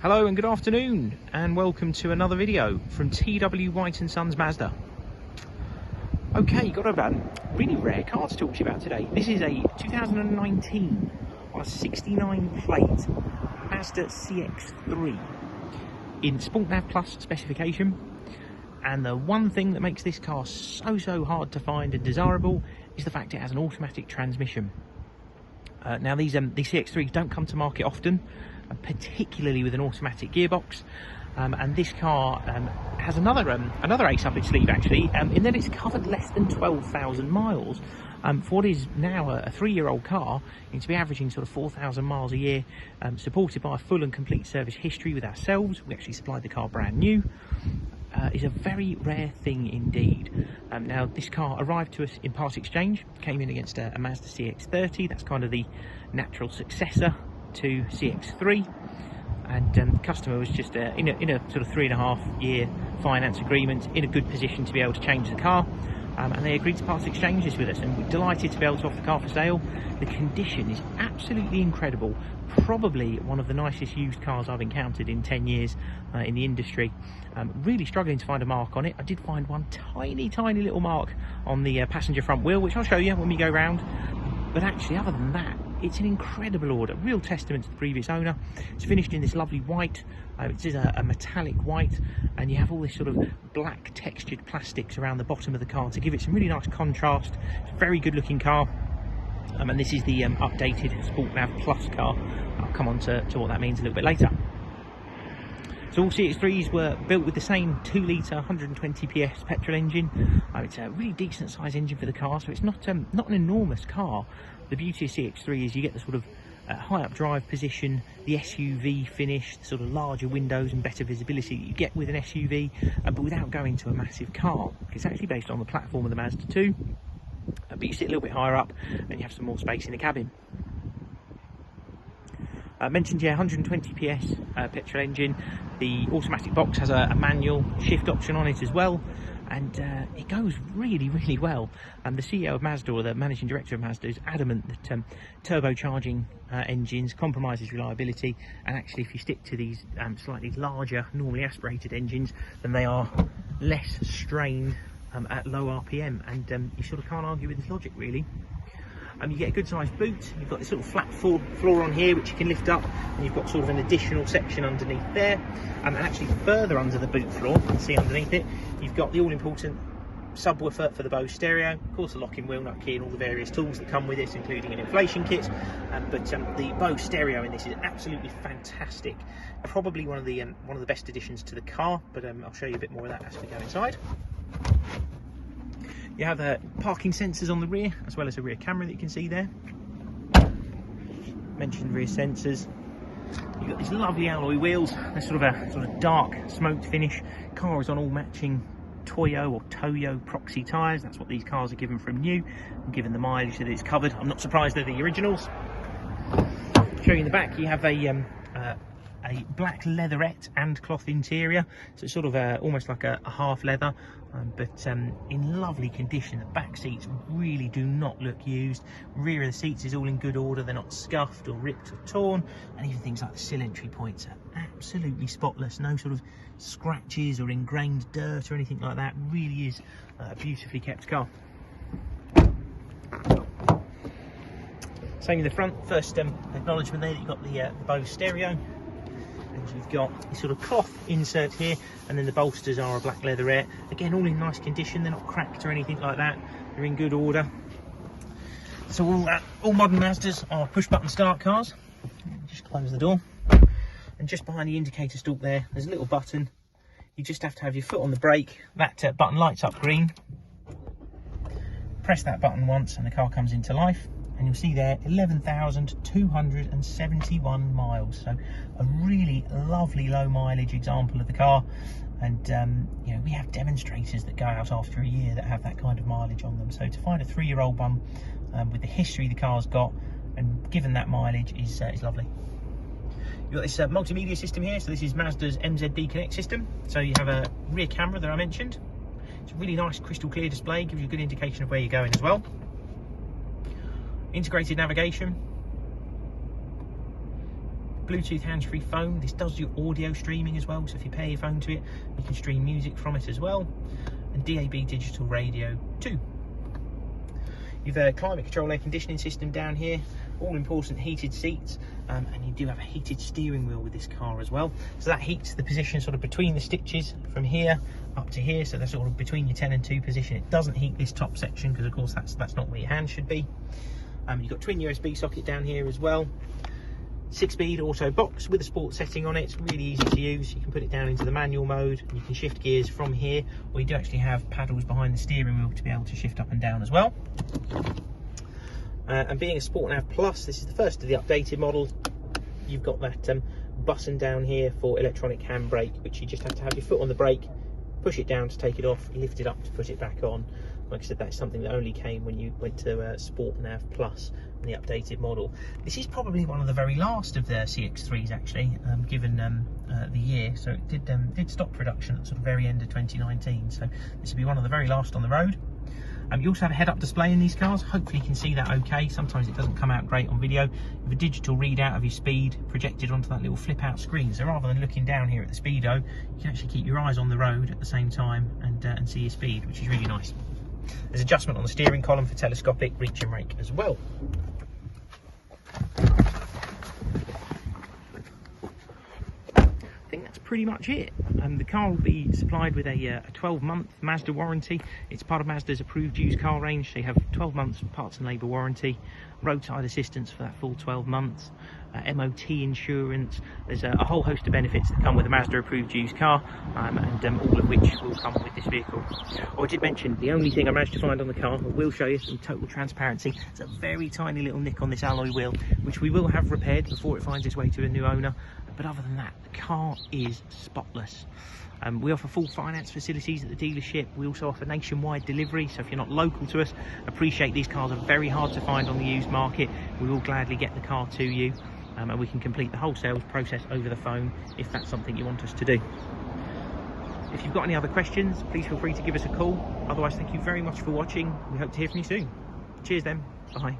Hello and good afternoon, and welcome to another video from TW White & Sons Mazda. Okay, got a really rare car to talk to you about today. This is a 2019 on a 69 plate Mazda CX3 in Sport Nav Plus specification. And the one thing that makes this car so hard to find and desirable is the fact it has an automatic transmission. Now these CX3s don't come to market often, particularly with an automatic gearbox, and this car has another ace up its sleeve actually, in that it's covered less than 12,000 miles. For what is now a 3-year-old car, and to be averaging sort of 4,000 miles a year, supported by a full and complete service history with ourselves. We actually supplied the car brand new. Is a very rare thing indeed. Now this car arrived to us in part exchange, came in against a Mazda CX3. That's kind of the natural successor to CX3, and the customer was just in a sort of 3.5-year finance agreement, in a good position to be able to change the car, and they agreed to part exchange this with us, and we're delighted to be able to offer the car for sale. The condition is absolutely incredible, probably one of the nicest used cars I've encountered in 10 years in the industry. Really struggling to find a mark on it. I did find one tiny little mark on the passenger front wheel, which I'll show you when we go round, but actually other than that, it's an incredible order, real testament to the previous owner. It's finished in this lovely white. It is a metallic white, and you have all this sort of black textured plastics around the bottom of the car to give it some really nice contrast. It's a very good looking car, and this is the updated Sport Nav Plus car. I'll come on to what that means a little bit later. So all CX3s were built with the same 2-litre 120 PS petrol engine. It's a really decent size engine for the car, so it's not an enormous car. The beauty of CX3 is you get the sort of high up drive position, the SUV finish, the sort of larger windows and better visibility that you get with an SUV, but without going to a massive car. It's actually based on the platform of the Mazda 2, but you sit a little bit higher up and you have some more space in the cabin. Mentioned here 120 PS petrol engine. The automatic box has a manual shift option on it as well, and it goes really well. And the CEO of Mazda, or the managing director of Mazda, is adamant that turbocharging engines compromises reliability, and actually if you stick to these slightly larger, normally aspirated engines, then they are less strained at low RPM, and you sort of can't argue with this logic really. You get a good sized boot. You've got this sort of flat floor on here which you can lift up, and you've got sort of an additional section underneath there, and actually further under the boot floor, you can see underneath it, you've got the all-important subwoofer for the BOSE stereo, of course the locking wheel nut key and all the various tools that come with it, including an inflation kit, but the BOSE stereo in this is absolutely fantastic. Probably one of the best additions to the car, but I'll show you a bit more of that as we go inside. You have parking sensors on the rear, as well as a rear camera that you can see there. Mentioned rear sensors. You've got these lovely alloy wheels. They're sort of dark smoked finish. Car is on all matching Toyo proxy tyres. That's what these cars are given from new, and given the mileage that it's covered, I'm not surprised they're the originals. Showing in the back, you have a black leatherette and cloth interior, so it's sort of almost like a half leather, but in lovely condition. The back seats really do not look used. Rear of the seats is all in good order. They're not scuffed or ripped or torn, and even things like the sill entry points are absolutely spotless. No sort of scratches or ingrained dirt or anything like that. Really is a beautifully kept car. Same in the front. First acknowledgement there that you've got the BOSE stereo. And you've got this sort of cloth insert here, and then the bolsters are a black leatherette. Again, all in nice condition. They're not cracked or anything like that. They're in good order. So all modern Mazdas are push-button start cars. Just close the door, and just behind the indicator stalk there's a little button. You just have to have your foot on the brake. That button lights up green. Press that button once, and the car comes into life. And you'll see there 11,271 miles, so a really lovely low mileage example of the car. And you know, we have demonstrators that go out after a year that have that kind of mileage on them, so to find a 3-year-old one with the history the car's got and given that mileage is lovely. You've got this multimedia system here, so this is Mazda's MZD Connect system. So you have a rear camera that I mentioned. It's a really nice crystal clear display, gives you a good indication of where you're going as well. Integrated navigation, Bluetooth hands-free phone. This does your audio streaming as well, so if you pair your phone to it, you can stream music from it as well. And DAB digital radio too. You've a climate control air conditioning system down here, all important heated seats, and you do have a heated steering wheel with this car as well. So that heats the position sort of between the stitches from here up to here, so that's sort of between your 10 and 2 position. It doesn't heat this top section because of course that's not where your hand should be. You've got twin USB socket down here as well. 6-speed auto box with a sport setting on it. It's really easy to use. You can put it down into the manual mode, and you can shift gears from here, or you do actually have paddles behind the steering wheel to be able to shift up and down as well. And being a Sport Nav Plus, this is the first of the updated model. You've got that button down here for electronic handbrake, which you just have to have your foot on the brake, push it down to take it off, lift it up to put it back on. Like I said, that's something that only came when you went to Sport Nav Plus and the updated model. This is probably one of the very last of the CX3s actually, given the year. So it did stop production at the sort of very end of 2019. So this will be one of the very last on the road. You also have a head-up display in these cars. Hopefully you can see that okay. Sometimes it doesn't come out great on video. You have a digital readout of your speed projected onto that little flip-out screen. So rather than looking down here at the speedo, you can actually keep your eyes on the road at the same time and see your speed, which is really nice. There's adjustment on the steering column for telescopic reach and rake as well. I think that's pretty much it. The car will be supplied with a 12-month Mazda warranty. It's part of Mazda's approved used car range. They have 12 months parts and labour warranty, roadside assistance for that full 12 months, MOT insurance. There's a whole host of benefits that come with a Mazda approved used car, and all of which will come with this vehicle. I did mention the only thing I managed to find on the car, I will show you some total transparency. It's a very tiny little nick on this alloy wheel, which we will have repaired before it finds its way to a new owner. But other than that, the car is spotless. We offer full finance facilities at the dealership. We also offer nationwide delivery, so if you're not local to us, appreciate these cars are very hard to find on the used market. We will gladly get the car to you, and we can complete the whole sales process over the phone if that's something you want us to do. If you've got any other questions, please feel free to give us a call. Otherwise, thank you very much for watching. We hope to hear from you soon. Cheers then. Bye.